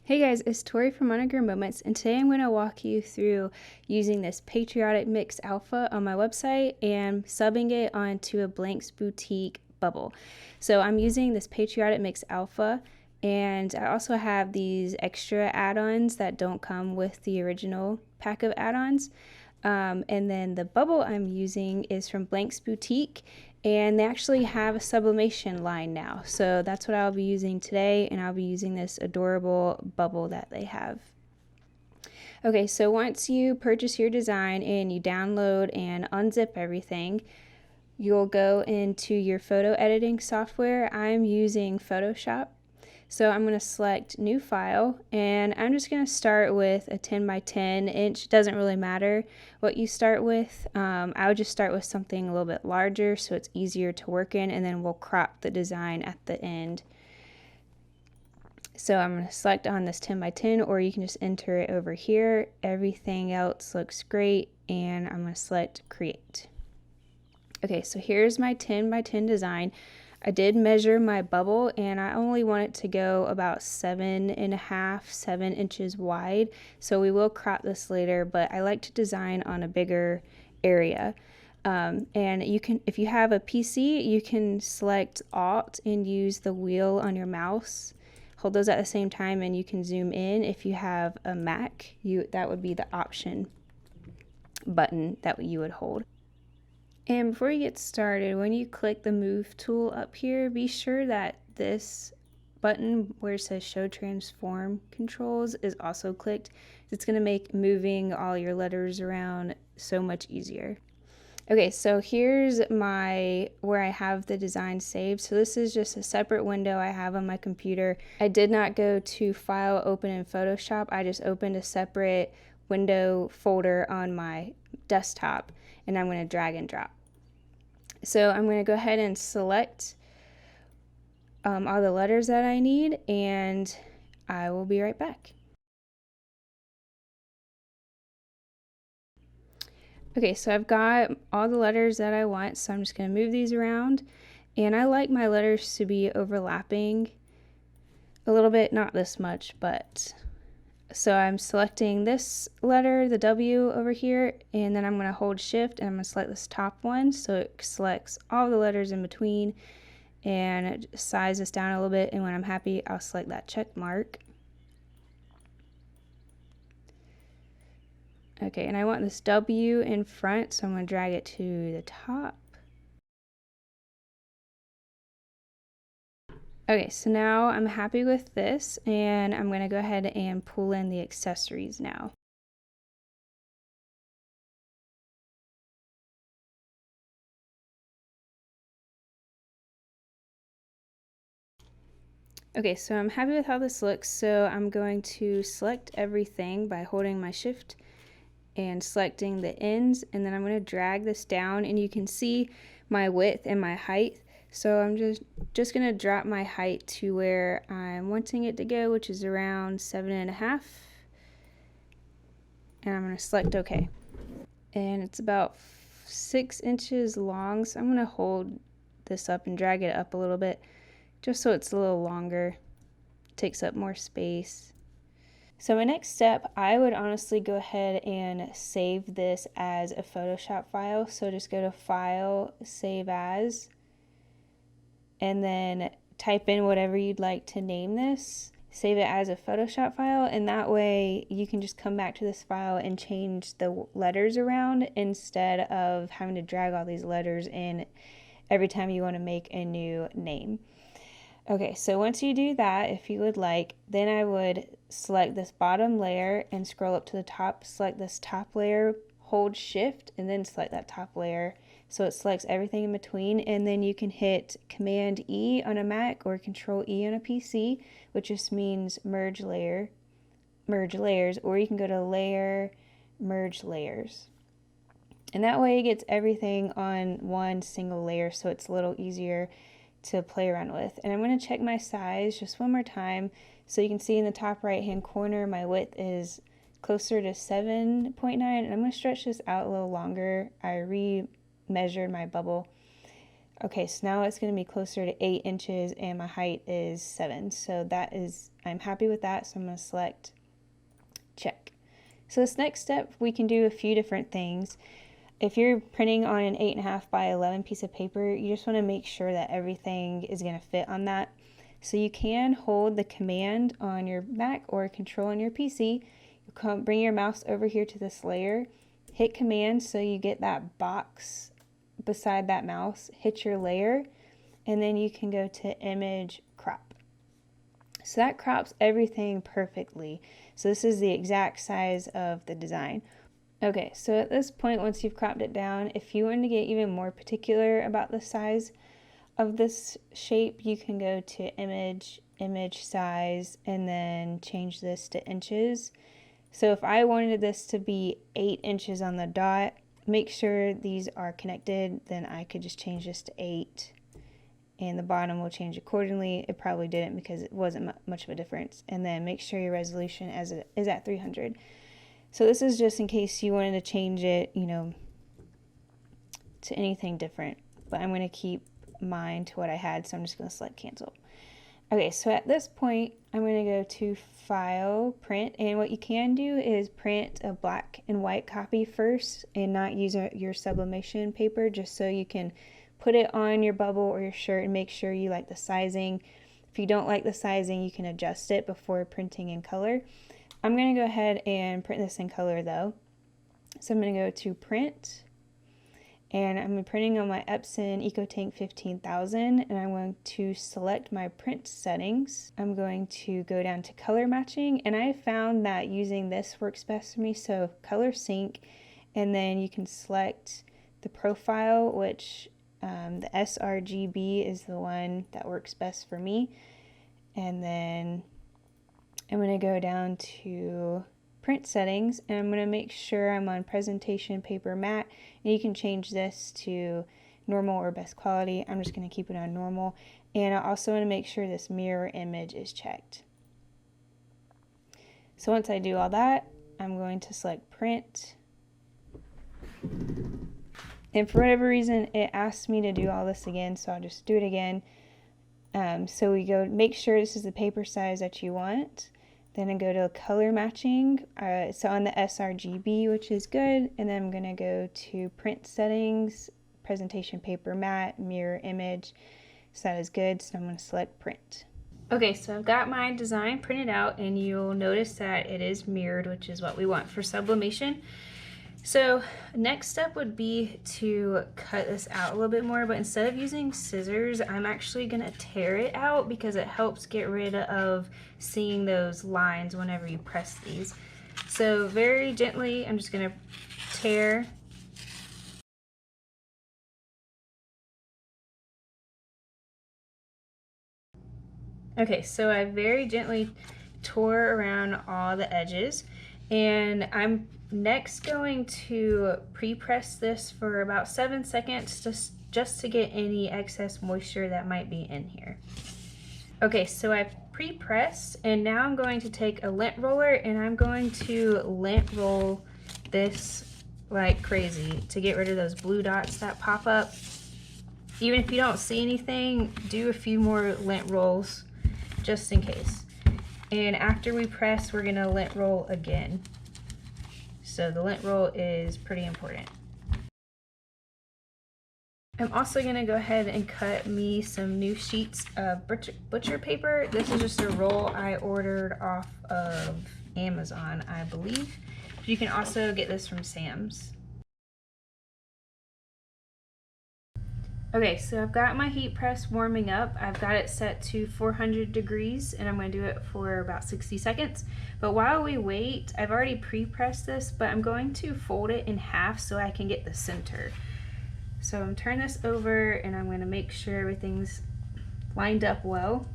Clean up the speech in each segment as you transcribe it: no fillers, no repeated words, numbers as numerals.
Hey guys, it's Tori from Monogram Moments, and today I'm going to walk you through using this Patriotic Mix Alpha on my website and subbing it onto a Blanks Boutique bubble. So I'm using this Patriotic Mix Alpha, and I also have these extra add-ons that don't come with the original pack of add-ons. And then the bubble I'm using is from Blanks Boutique, and they actually have a sublimation line now. So that's what I'll be using today, and I'll be using this adorable bubble that they have. Okay, so once you purchase your design and you download and unzip everything, you'll go into your photo editing software. I'm using Photoshop. So I'm going to select new file, and I'm just going to start with a 10 by 10 inch. Doesn't really matter what you start with. I would just start with something a little bit larger so it's easier to work in, and then we'll crop the design at the end. So I'm going to select on this 10 by 10, or you can just enter it over here. Everything else looks great, and I'm going to select create. Okay, so here's my 10 by 10 design. I did measure my bubble, and I only want it to go about 7 inches wide. So we will crop this later, but I like to design on a bigger area. And you can, if you have a PC, you can select Alt and use the wheel on your mouse. Hold those at the same time, and you can zoom in. If you have a Mac, that would be the Option button that you would hold. And before you get started, when you click the move tool up here, be sure that this button where it says show transform controls is also clicked. It's going to make moving all your letters around so much easier. Okay, so here's where I have the design saved. So this is just a separate window I have on my computer. I did not go to File, Open in Photoshop. I just opened a separate window folder on my desktop, and I'm going to drag and drop. So I'm going to go ahead and select all the letters that I need, and I will be right back. Okay, so I've got all the letters that I want, so I'm just going to move these around, and I like my letters to be overlapping a little bit, not this much, but so I'm selecting this letter, the W over here, and then I'm going to hold shift and I'm going to select this top one so it selects all the letters in between, and size this down a little bit, and when I'm happy I'll select that check mark. Okay, and I want this W in front, so I'm going to drag it to the top. Okay, so now I'm happy with this, and I'm going to go ahead and pull in the accessories now. Okay, so I'm happy with how this looks, so I'm going to select everything by holding my shift and selecting the ends, and then I'm going to drag this down, and you can see my width and my height. So I'm just going to drop my height to where I'm wanting it to go, which is around 7.5, and I'm going to select OK. And it's about 6 inches long, so I'm going to hold this up and drag it up a little bit just so it's a little longer, takes up more space. So my next step, I would honestly go ahead and save this as a Photoshop file. So just go to File, Save As, and then type in whatever you'd like to name this. Save it as a Photoshop file, and that way you can just come back to this file and change the letters around instead of having to drag all these letters in every time you want to make a new name. Okay, so once you do that, if you would like, then I would select this bottom layer and scroll up to the top, select this top layer, hold shift, and then select that top layer. So it selects everything in between, and then you can hit Command E on a Mac or Control E on a PC, which just means merge layers, or you can go to Layer, Merge Layers. And that way it gets everything on one single layer, so it's a little easier to play around with. And I'm going to check my size just one more time. So you can see in the top right hand corner my width is closer to 7.9, and I'm going to stretch this out a little longer. I re-measured my bubble Okay, so now it's going to be closer to 8 inches and my height is 7. So I'm happy with that. So I'm going to select check. So this next step, we can do a few different things. If you're printing on an 8.5 by 11 piece of paper, you just want to make sure that everything is going to fit on that. So you can hold the command on your Mac or control on your PC. You bring your mouse over here to this layer, hit command so you get that box beside that mouse, hit your layer, and then you can go to image crop. So that crops everything perfectly. So this is the exact size of the design. Okay, so at this point, once you've cropped it down, if you want to get even more particular about the size of this shape, you can go to image size, and then change this to inches. So if I wanted this to be 8 inches on the dot, make sure these are connected, then I could just change this to 8, and the bottom will change accordingly. It probably didn't because it wasn't much of a difference. And then make sure your resolution is at 300. So this is just in case you wanted to change it, you know, to anything different. But I'm going to keep mine to what I had, so I'm just going to select cancel. Okay, so at this point, I'm going to go to File, Print, and what you can do is print a black and white copy first and not use your sublimation paper, just so you can put it on your bubble or your shirt and make sure you like the sizing. If you don't like the sizing, you can adjust it before printing in color. I'm going to go ahead and print this in color though. So I'm going to go to Print, and I'm printing on my Epson EcoTank 15000, and I'm going to select my print settings. I'm going to go down to color matching, and I found that using this works best for me. So color sync, and then you can select the profile, which the sRGB is the one that works best for me. And then I'm going to go down to print settings, and I'm going to make sure I'm on presentation paper matte, and you can change this to normal or best quality. I'm just going to keep it on normal, and I also want to make sure this mirror image is checked. So once I do all that, I'm going to select print, and for whatever reason it asks me to do all this again, so I'll just do it again. So we go make sure this is the paper size that you want. Then I go to color matching, so on the sRGB, which is good, and then I'm going to go to print settings, presentation paper matte, mirror image, so that is good, so I'm going to select print. Okay, so I've got my design printed out, and you'll notice that it is mirrored, which is what we want for sublimation. So next step would be to cut this out a little bit more, but instead of using scissors, I'm actually gonna tear it out because it helps get rid of seeing those lines whenever you press these. So very gently, I'm just gonna tear. Okay, so I very gently tore around all the edges, and I'm next going to pre-press this for about 7 seconds just to get any excess moisture that might be in here. Okay, so I've pre-pressed, and now I'm going to take a lint roller, and I'm going to lint roll this like crazy to get rid of those blue dots that pop up. Even if you don't see anything, do a few more lint rolls just in case. And after we press, we're gonna lint roll again. So the lint roll is pretty important. I'm also gonna go ahead and cut me some new sheets of butcher paper. This is just a roll I ordered off of Amazon, I believe. You can also get this from Sam's. Okay, so I've got my heat press warming up. I've got it set to 400 degrees, and I'm going to do it for about 60 seconds. But while we wait, I've already pre-pressed this, but I'm going to fold it in half so I can get the center. So I'm turning this over, and I'm going to make sure everything's lined up well.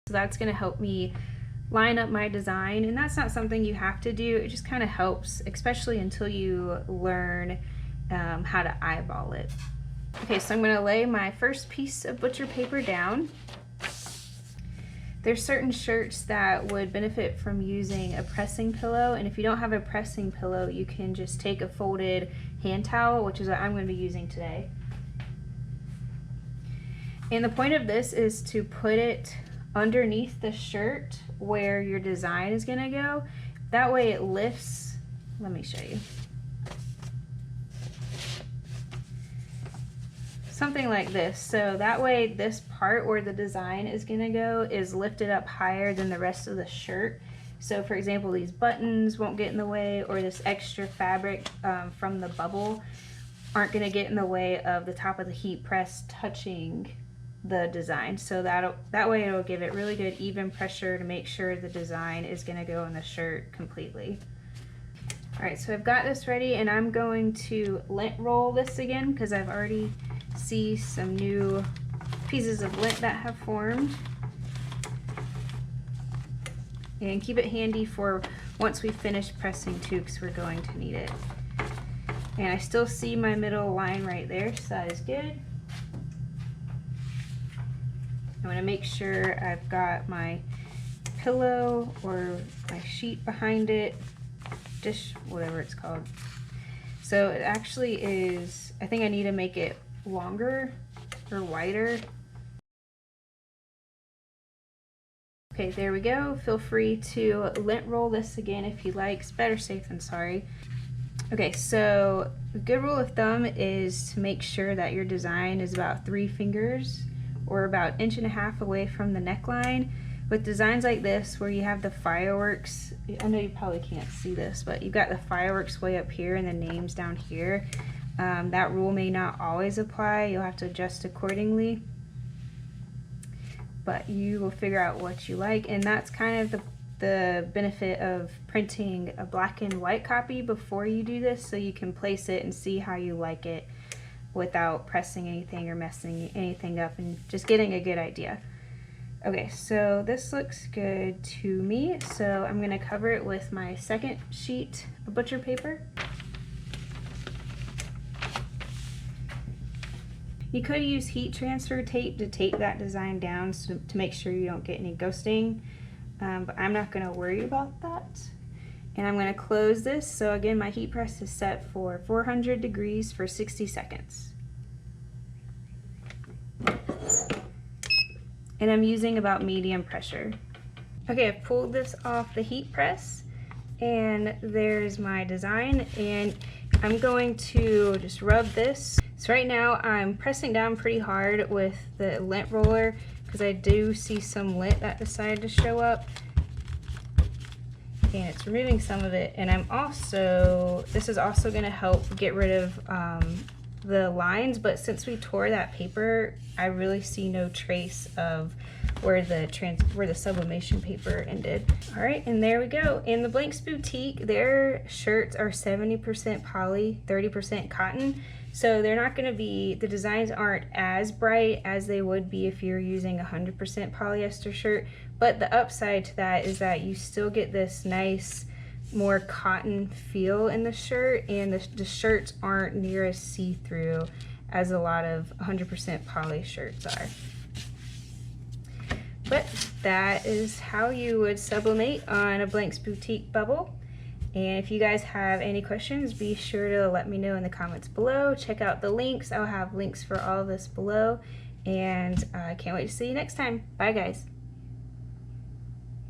So that's going to help me line up my design, and that's not something you have to do. It just kind of helps, especially until you learn how to eyeball it. Okay, so I'm going to lay my first piece of butcher paper down. There's certain shirts that would benefit from using a pressing pillow, and if you don't have a pressing pillow, you can just take a folded hand towel, which is what I'm going to be using today. And the point of this is to put it underneath the shirt where your design is going to go. That way it lifts. Let me show you. Something like this. So that way this part where the design is going to go is lifted up higher than the rest of the shirt. So for example, these buttons won't get in the way, or this extra fabric from the bubble aren't going to get in the way of the top of the heat press touching the design. So that way it'll give it really good even pressure to make sure the design is going to go in the shirt completely. Alright, so I've got this ready, and I'm going to lint roll this again because I've already see some new pieces of lint that have formed. And keep it handy for once we finish pressing too, because we're going to need it. And I still see my middle line right there, so that is good. I want to make sure I've got my pillow or my sheet behind it, dish, whatever it's called. So it actually is, I think I need to make it longer or wider. Okay, there we go. Feel free to lint roll this again if you like. It's better safe than sorry. Okay, so a good rule of thumb is to make sure that your design is about 3 fingers or about 1.5 inches away from the neckline. With designs like this where you have the fireworks, I know you probably can't see this, but you've got the fireworks way up here and the names down here. That rule may not always apply. You'll have to adjust accordingly, but you will figure out what you like. And that's kind of the benefit of printing a black and white copy before you do this, so you can place it and see how you like it without pressing anything or messing anything up, and just getting a good idea. Okay, so this looks good to me, so I'm going to cover it with my second sheet of butcher paper. You could use heat transfer tape to tape that design down to make sure you don't get any ghosting, but I'm not going to worry about that. And I'm going to close this. So again, my heat press is set for 400 degrees for 60 seconds. And I'm using about medium pressure. Okay, I've pulled this off the heat press, and there's my design, and I'm going to just rub this. So right now I'm pressing down pretty hard with the lint roller because I do see some lint that decided to show up, and it's removing some of it. And this is also going to help get rid of the lines, but since we tore that paper, I really see no trace of where the sublimation paper ended. All right, and there we go. In the Blanks Boutique, their shirts are 70% poly, 30% cotton. So they're not going to be, the designs aren't as bright as they would be if you're using 100% polyester shirt. But the upside to that is that you still get this nice, more cotton feel in the shirt, and the shirts aren't near as see-through as a lot of 100% poly shirts are. But that is how you would sublimate on a Blanks Boutique bubble. And if you guys have any questions, be sure to let me know in the comments below. Check out the links. I'll have links for all of this below. And I can't wait to see you next time. Bye, guys.